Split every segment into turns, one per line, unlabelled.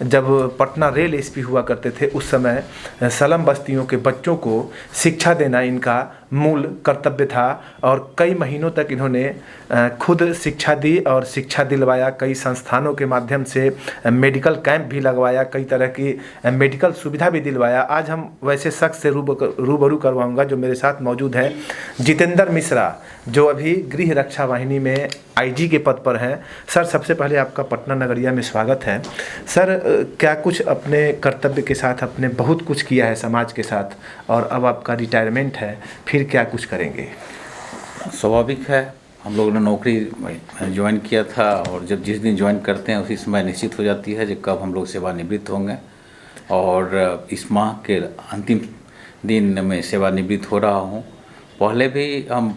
जब Patna rail SP हुआ करते थे उस समय स्लम बस्तियों के बच्चों को शिक्षा देना इनका मूल कर्तव्य था और कई महीनों तक इन्होंने खुद शिक्षा दी और शिक्षा दिलवाया। कई संस्थानों के माध्यम से मेडिकल कैंप भी लगवाया, कई तरह की मेडिकल सुविधा भी दिलवाया। आज हम वैसे शख्स से रूबरू करवाऊंगा जो मेरे साथ मौजूद है, जितेंद्र मिश्रा, जो अभी गृह रक्षा वाहिनी में आईजी के पद पर हैं। सर, सबसे पहले आपका पटना नगरिया में स्वागत है। सर, क्या कुछ अपने कर्तव्य के साथ आपने बहुत कुछ किया है समाज के साथ और अब आपका रिटायरमेंट है, फिर क्या कुछ करेंगे?
स्वाभाविक है, हम लोगों ने नौकरी ज्वाइन किया था और जब जिस दिन ज्वाइन करते हैं उसी समय निश्चित हो जाती है कि कब हम लोग सेवानिवृत्त होंगे। और इस माह के अंतिम दिन में सेवानिवृत्त हो रहा हूँ। पहले भी हम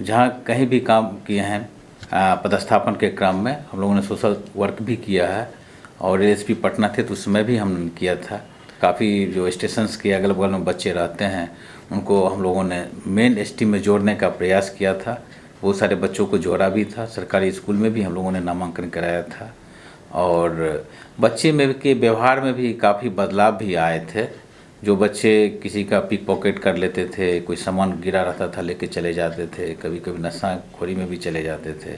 जहाँ कहीं भी काम किए हैं पदस्थापन के क्रम में हम लोगों ने सोशल वर्क भी किया है और एसपी पटना थे तो उस समय भी हमने किया था। काफ़ी जो स्टेशंस के अगल बगल में बच्चे रहते हैं उनको हम लोगों ने मेन एसटी में जोड़ने का प्रयास किया था। बहुत सारे बच्चों को जोड़ा भी था। सरकारी स्कूल में भी हम लोगों ने नामांकन कराया था और बच्चे में के व्यवहार में भी काफ़ी बदलाव भी आए थे। जो बच्चे किसी का पिक पॉकेट कर लेते थे, कोई सामान गिरा रहता था लेके चले जाते थे, कभी कभी नशाखोरी में भी चले जाते थे,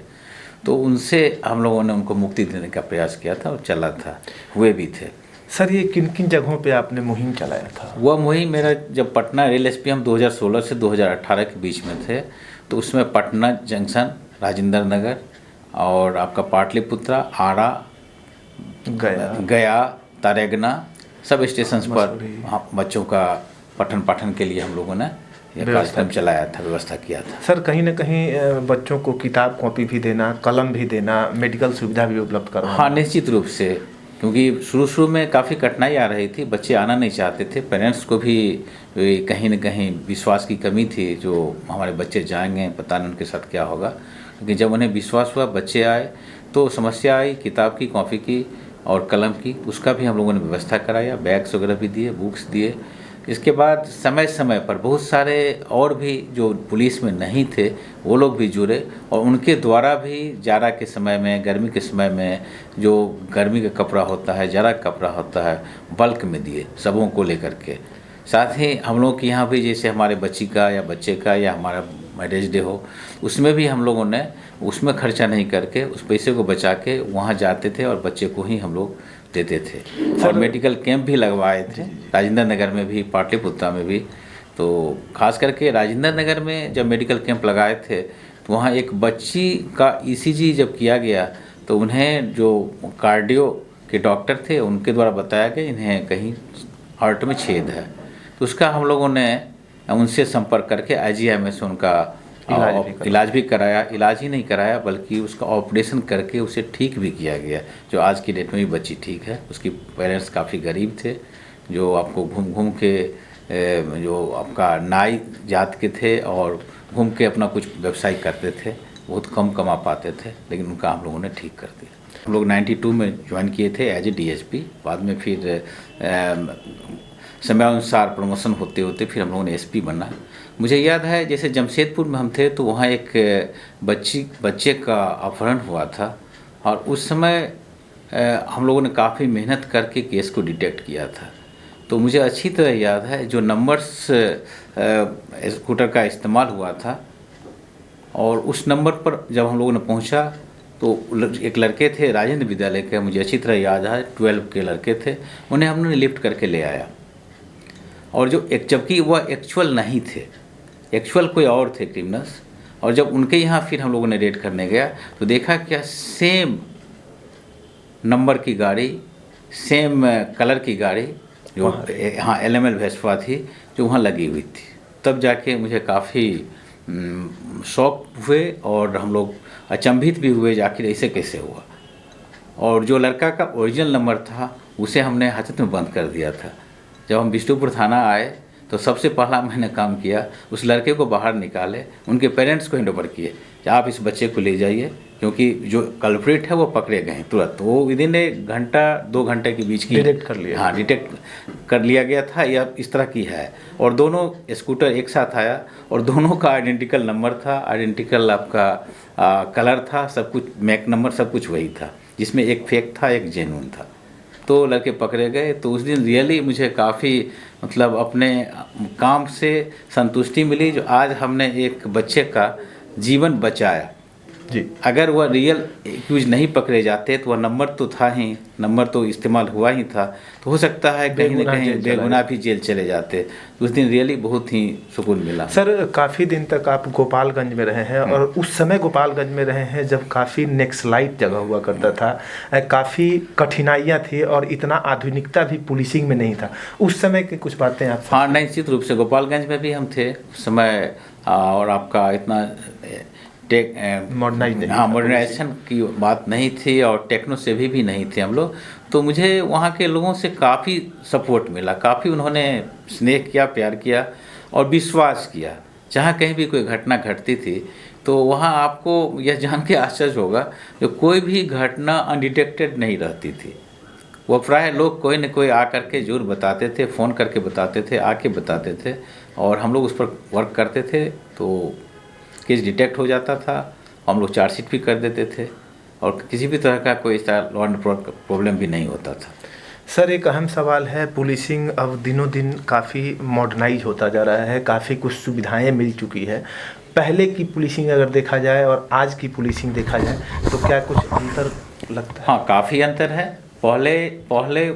तो उनसे हम लोगों ने उनको मुक्ति देने का प्रयास किया था और चला था, हुए भी थे।
सर, ये किन किन जगहों पे आपने मुहिम चलाया था?
वह मुहिम मेरा जब पटना रेल एसपी हम 2016 से 2018 के बीच में थे तो उसमें पटना जंक्शन, राजेंद्र नगर और आपका पाटलिपुत्रा, आरा, गया, तारेगना सब स्टेशन पर बच्चों का पठन पाठन के लिए हम लोगों ने कार्यक्रम चलाया था, व्यवस्था किया था।
सर, कहीं ना कहीं बच्चों को किताब कॉपी भी देना, कलम भी देना, मेडिकल सुविधा भी उपलब्ध करवाना।
हाँ, निश्चित रूप से, क्योंकि शुरू में काफ़ी कठिनाई आ रही थी, बच्चे आना नहीं चाहते थे। पेरेंट्स को भी कहीं ना कहीं विश्वास की कमी थी, जो हमारे बच्चे जाएंगे पता नहीं उनके साथ क्या होगा। लेकिन जब उन्हें विश्वास हुआ, बच्चे आए, तो समस्या आई किताब की, कॉपी की और कलम की, उसका भी हम लोगों ने व्यवस्था कराया। बैग्स वगैरह भी दिए, बुक्स दिए। इसके बाद समय समय पर बहुत सारे और भी जो पुलिस में नहीं थे वो लोग भी जुड़े और उनके द्वारा भी जाड़ा के समय में, गर्मी के समय में जो गर्मी का कपड़ा होता है, जाड़ा का कपड़ा होता है, बल्क में दिए सबों को लेकर के। साथ ही हम लोग के यहाँ भी जैसे हमारे बच्ची का या बच्चे का या हमारा मैरिज डे हो, उसमें भी हम लोगों ने उसमें खर्चा नहीं करके उस पैसे को बचा के वहाँ जाते थे और बच्चे को ही हम लोग देते थे। और मेडिकल कैंप भी लगवाए थे राजेंद्र नगर में भी, पाटलिपुत्रा में भी। तो खास करके राजेंद्र नगर में जब मेडिकल कैंप लगाए थे तो वहाँ एक बच्ची का ईसीजी जब किया गया तो उन्हें जो कार्डियो के डॉक्टर थे उनके द्वारा बताया कि इन्हें कहीं हार्ट में छेद है। तो उसका हम लोगों ने उनसे संपर्क करके IGI से उनका इलाज भी कराया। इलाज ही नहीं कराया बल्कि उसका ऑपरेशन करके उसे ठीक भी किया गया, जो आज की डेट में भी बच्ची ठीक है। उसकी पेरेंट्स काफ़ी गरीब थे, जो आपको घूम घूम के जो आपका नाई जात के थे और घूम के अपना कुछ व्यवसाय करते थे, बहुत कम कमा पाते थे, लेकिन उनका हम लोगों ने ठीक कर दिया। हम लोग 92 में ज्वाइन किए थे एज ए DSP। बाद में फिर समयानुसार प्रमोशन होते होते फिर हम लोगों ने SP बना। मुझे याद है जैसे जमशेदपुर में हम थे तो वहाँ एक बच्चे का अपहरण हुआ था और उस समय हम लोगों ने काफ़ी मेहनत करके केस को डिटेक्ट किया था। तो मुझे अच्छी तरह याद है जो नंबर्स स्कूटर का इस्तेमाल हुआ था और उस नंबर पर जब हम लोगों ने पहुँचा तो एक लड़के थे राजेंद्र विद्यालय के, मुझे अच्छी तरह याद है 12 के लड़के थे, उन्हें हमने लिफ्ट करके ले आया। और जो जबकि वह एक्चुअल नहीं थे, एक्चुअल कोई और थे क्रिमिनल्स। और जब उनके यहाँ फिर हम लोगों ने रेड करने गया तो देखा क्या सेम नंबर की गाड़ी, सेम कलर की गाड़ी जो हाँ LML वेस्पा थी जो वहाँ लगी हुई थी। तब जाके मुझे काफ़ी शौक हुए और हम लोग अचंभित भी हुए आखिर ऐसे कैसे हुआ। और जो लड़का का ओरिजिनल नंबर था उसे हमने हाजत में बंद कर दिया था। जब हम बिष्णुपुर थाना आए तो सबसे पहला मैंने काम किया, उस लड़के को बाहर निकाले, उनके पेरेंट्स को हैंड ओवर किए कि आप इस बच्चे को ले जाइए, क्योंकि जो कल्प्रिट है वो पकड़े गए हैं तुरंत। वो विदिन 1 घंटा 2 घंटे के बीच की
डिटेक्ट कर लिया।
हाँ, डिटेक्ट कर लिया गया था। यह इस तरह की है। और दोनों स्कूटर एक साथ आया और दोनों का आइडेंटिकल नंबर था, आइडेंटिकल आपका कलर था, सब कुछ, मैक नंबर सब कुछ वही था, जिसमें एक फेक था एक जेन्युइन था। तो लड़के पकड़े गए। तो उस दिन रियली मुझे काफ़ी मतलब अपने काम से संतुष्टि मिली, जो आज हमने एक बच्चे का जीवन बचाया।
जी।
अगर वह रियल एक्यूज नहीं पकड़े जाते तो वह नंबर तो था ही, नंबर तो इस्तेमाल हुआ ही था, तो हो सकता है कहीं न कहीं बेगुनाह भी जेल चले जाते। उस दिन रियली बहुत ही सुकून मिला।
सर, काफ़ी दिन तक आप गोपालगंज में रहे हैं और उस समय गोपालगंज में रहे हैं जब काफ़ी नेक्सलाइट जगह हुआ करता था, काफ़ी कठिनाइयाँ थी और इतना आधुनिकता भी पुलिसिंग में नहीं था। उस समय की कुछ बातें आप?
हाँ, निश्चित रूप से गोपालगंज में भी हम थे उस समय, और आपका इतना मॉडर्नाइजेशन की बात नहीं थी और टेक्नो सेवी भी नहीं थे हम लोग। तो मुझे वहाँ के लोगों से काफ़ी सपोर्ट मिला, काफ़ी उन्होंने स्नेह किया, प्यार किया और विश्वास किया। जहाँ कहीं भी कोई घटना घटती थी तो वहाँ आपको यह जान के आश्चर्य होगा कि कोई भी घटना अनडिटेक्टेड नहीं रहती थी। वो प्राय लोग कोई न कोई आकर के जरूर बताते थे, फ़ोन करके बताते थे, आके बताते थे और हम लोग उस पर वर्क करते थे। तो केस डिटेक्ट हो जाता था, हम लोग चार्जशीट भी कर देते थे और किसी भी तरह का कोई ऐसा लॉ एंड प्रॉब्लम भी नहीं होता था।
सर, एक अहम सवाल है, पुलिसिंग अब दिनों दिन काफ़ी मॉडर्नाइज होता जा रहा है, काफ़ी कुछ सुविधाएं मिल चुकी है। पहले की पुलिसिंग अगर देखा जाए और आज की पुलिसिंग देखा जाए तो क्या कुछ अंतर लगता है?
हाँ, काफ़ी अंतर है। पहले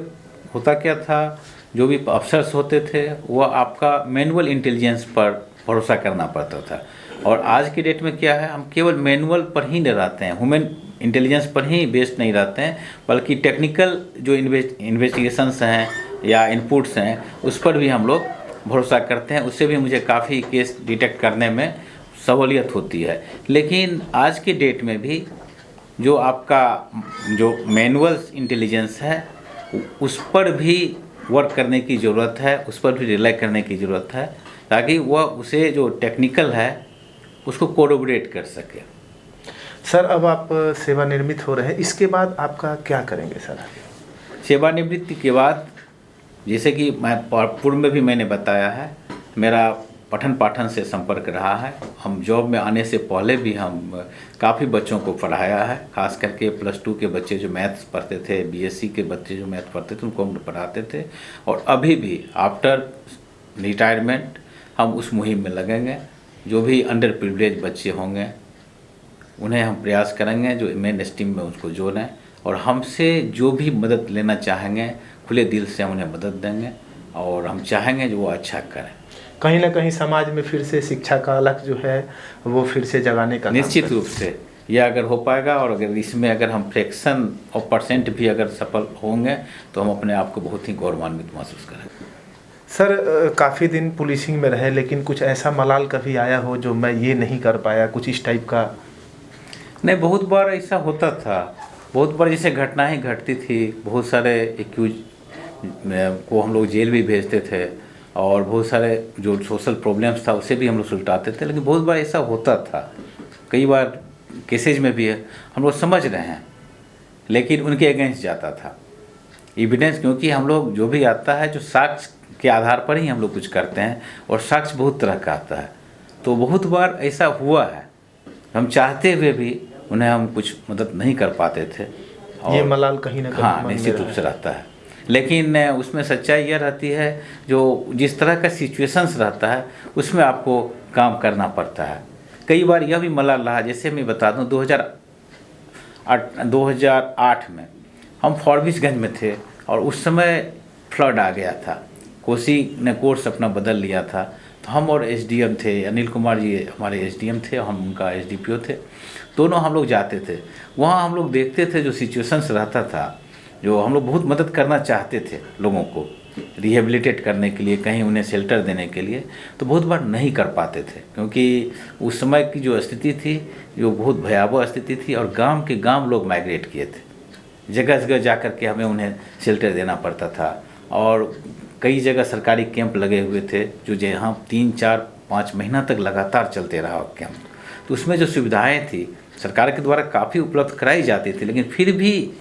होता क्या था, जो भी अफसर्स होते थे वह आपका मैनुअल इंटेलिजेंस पर भरोसा करना पड़ता था, और आज की डेट में क्या है, हम केवल मैनुअल पर ही नहीं रहते हैं, ह्यूमन इंटेलिजेंस पर ही बेस्ड नहीं रहते हैं, बल्कि टेक्निकल जो इन्वेस्टिगेशंस हैं या इनपुट्स हैं उस पर भी हम लोग भरोसा करते हैं। उससे भी मुझे काफ़ी केस डिटेक्ट करने में सहूलियत होती है। लेकिन आज की डेट में भी जो आपका जो मैनुअल इंटेलिजेंस है उस पर भी वर्क करने की ज़रूरत है, उस पर भी रिलाई करने की ज़रूरत है, ताकि वह उसे जो टेक्निकल है उसको कोरोबरेट कर सके।
सर, अब आप सेवानिवृत्त हो रहे हैं, इसके बाद आपका क्या करेंगे सर?
सेवानिवृत्ति के बाद, जैसे कि मैं पूर्व में भी मैंने बताया है, मेरा पठन पाठन से संपर्क रहा है। हम जॉब में आने से पहले भी हम काफ़ी बच्चों को पढ़ाया है, खास करके +2 के बच्चे जो मैथ्स पढ़ते थे, बीएससी के बच्चे जो मैथ पढ़ते थे उनको हम पढ़ाते थे। और अभी भी आफ्टर रिटायरमेंट हम उस मुहिम में लगेंगे। जो भी अंडर प्रिविलेज बच्चे होंगे उन्हें हम प्रयास करेंगे जो मेन स्ट्रीम में उसको जोड़ें, और हमसे जो भी मदद लेना चाहेंगे खुले दिल से हम उन्हें मदद देंगे और हम चाहेंगे जो वो अच्छा करें।
कहीं ना कहीं समाज में फिर से शिक्षा का अलग जो है वो फिर से जगाने का
निश्चित रूप से यह अगर हो पाएगा, और अगर इसमें अगर हम फ्रैक्शन और परसेंट भी अगर सफल होंगे तो हम अपने आप को बहुत ही गौरवान्वित महसूस करेंगे।
सर, काफ़ी दिन पुलिसिंग में रहे, लेकिन कुछ ऐसा मलाल कभी आया हो जो मैं ये नहीं कर पाया, कुछ इस टाइप का?
नहीं, बहुत बार ऐसा होता था, बहुत बार जैसे घटनाएं घटती थी, बहुत सारे एक्यूज को हम लोग जेल भी भेजते थे और बहुत सारे जो सोशल प्रॉब्लम्स था उसे भी हम लोग सुलटाते थे। लेकिन बहुत बार ऐसा होता था, कई बार केसेज में भी है, हम लोग समझ रहे हैं लेकिन उनके अगेंस्ट जाता था एविडेंस, क्योंकि हम लोग जो भी आता है जो साक्ष्य के आधार पर ही हम लोग कुछ करते हैं, और साक्ष्य बहुत तरह का आता है। तो बहुत बार ऐसा हुआ है, हम चाहते हुए भी उन्हें हम कुछ मदद नहीं कर पाते थे। और
ये मलाल कहीं ना कहीं
हाँ, निश्चित रूप से रहता है। लेकिन उसमें सच्चाई यह रहती है जो जिस तरह का सिचुएशंस रहता है उसमें आपको काम करना पड़ता है। कई बार यह भी मलाल रहा, जैसे मैं बता दूं 2008 में हम फॉरबिसगंज में थे और उस समय फ्लड आ गया था, कोसी ने कोर्स अपना बदल लिया था। तो हम और एसडीएम थे, अनिल कुमार जी हमारे एसडीएम थे, हम उनका एसडीपीओ थे, दोनों हम लोग जाते थे वहाँ। हम लोग देखते थे जो सिचुएशंस रहता था, जो हम लोग बहुत मदद करना चाहते थे लोगों को रिहेबिलिटेट करने के लिए, कहीं उन्हें शेल्टर देने के लिए, तो बहुत बार नहीं कर पाते थे क्योंकि उस समय की जो स्थिति थी जो बहुत भयावह स्थिति थी, और गांव के गांव लोग माइग्रेट किए थे, जगह जगह जा कर के हमें उन्हें शेल्टर देना पड़ता था। और कई जगह सरकारी कैंप लगे हुए थे जो जहाँ 3, 4, 5 महीना तक लगातार चलते रहा कैंप। तो उसमें जो सुविधाएँ थी सरकार के द्वारा काफ़ी उपलब्ध कराई जाती थी, लेकिन फिर भी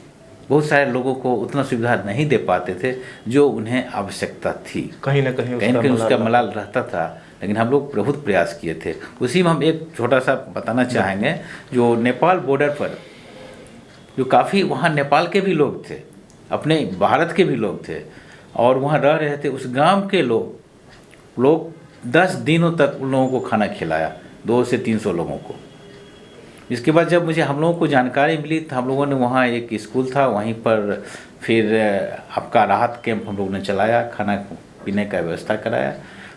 बहुत सारे लोगों को उतना सुविधा नहीं दे पाते थे जो उन्हें आवश्यकता थी।
कहीं ना कहीं
उसका मलाल रहता था, लेकिन हम लोग बहुत प्रयास किए थे। उसी में हम एक छोटा सा बताना चाहेंगे, जो नेपाल बॉर्डर पर जो काफ़ी वहाँ नेपाल के भी लोग थे अपने भारत के भी लोग थे और वहाँ रह रहे थे। उस गांव के लोग 10 दिनों तक उन लोगों को खाना खिलाया, 200 से 300 लोगों को। इसके बाद जब हम लोगों को जानकारी मिली तो हम लोगों ने वहाँ एक स्कूल था, वहीं पर फिर आपका राहत कैंप हम लोगों ने चलाया, खाना पीने का व्यवस्था कराया।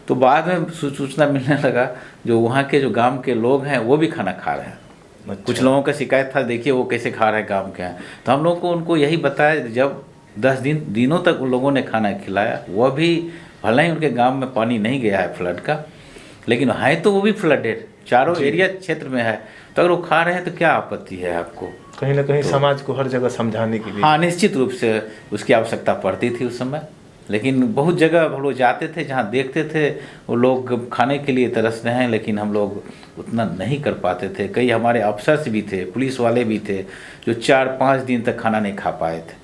तो बाद में सूचना मिलने लगा जो वहाँ के जो गांव के लोग हैं वो भी खाना खा रहे हैं।
अच्छा।
कुछ लोगों का शिकायत था, देखिए वो कैसे खा रहे हैं गांव के हैं। तो हम लोग को उनको यही बताया, जब 10 दिनों तक उन लोगों ने खाना खिलाया, वह भी भले ही उनके गांव में पानी नहीं गया है फ्लड का, लेकिन है तो वो भी फ्लडेड, चारों एरिया क्षेत्र में है। तो अगर वो खा रहे हैं तो क्या आपत्ति है आपको?
कहीं ना कहीं समाज को हर जगह समझाने के लिए।
हाँ, निश्चित रूप से उसकी आवश्यकता पड़ती थी उस समय। लेकिन बहुत जगह हम लोग जाते थे जहाँ देखते थे वो लोग खाने के लिए तरस रहे हैं, लेकिन हम लोग उतना नहीं कर पाते थे। कई हमारे अफसर्स भी थे, पुलिस वाले भी थे, जो 4-5 दिन तक खाना नहीं खा पाए थे,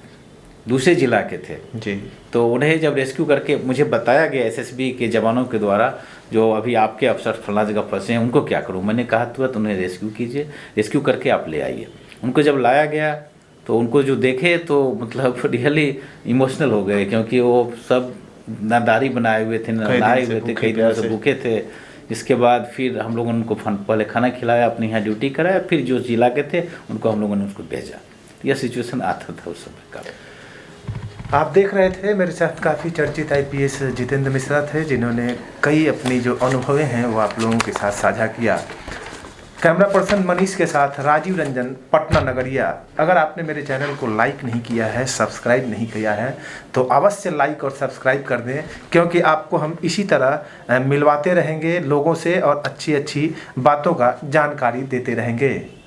दूसरे जिला के थे
जी।
तो उन्हें जब रेस्क्यू करके मुझे बताया गया एसएसबी के जवानों के द्वारा, जो अभी आपके अफसर फला जगह फंसे हैं उनको क्या करूं, मैंने कहा तुरंत उन्हें रेस्क्यू कीजिए, रेस्क्यू करके आप ले आइए। उनको जब लाया गया तो उनको जो देखे तो मतलब रियली इमोशनल हो गए, क्योंकि वो सब नादारी बनाए हुए थे, नहाए हुए थे, कई दिनों से भूखे थे। इसके बाद फिर हम लोगों ने उनको पहले खाना खिलाया, अपने यहाँ ड्यूटी कराया, फिर जो जिला के थे उनको हम लोगों ने उसको भेजा। यह सिचुएशन आता था उस समय का।
आप देख रहे थे मेरे साथ काफ़ी चर्चित आईपीएस जितेंद्र मिश्रा थे, जिन्होंने कई अपनी जो अनुभव हैं वो आप लोगों के साथ साझा किया। कैमरा पर्सन मनीष के साथ राजीव रंजन, पटना नगरिया। अगर आपने मेरे चैनल को लाइक नहीं किया है, सब्सक्राइब नहीं किया है, तो अवश्य लाइक और सब्सक्राइब कर दें, क्योंकि आपको हम इसी तरह मिलवाते रहेंगे लोगों से और अच्छी अच्छी बातों का जानकारी देते रहेंगे।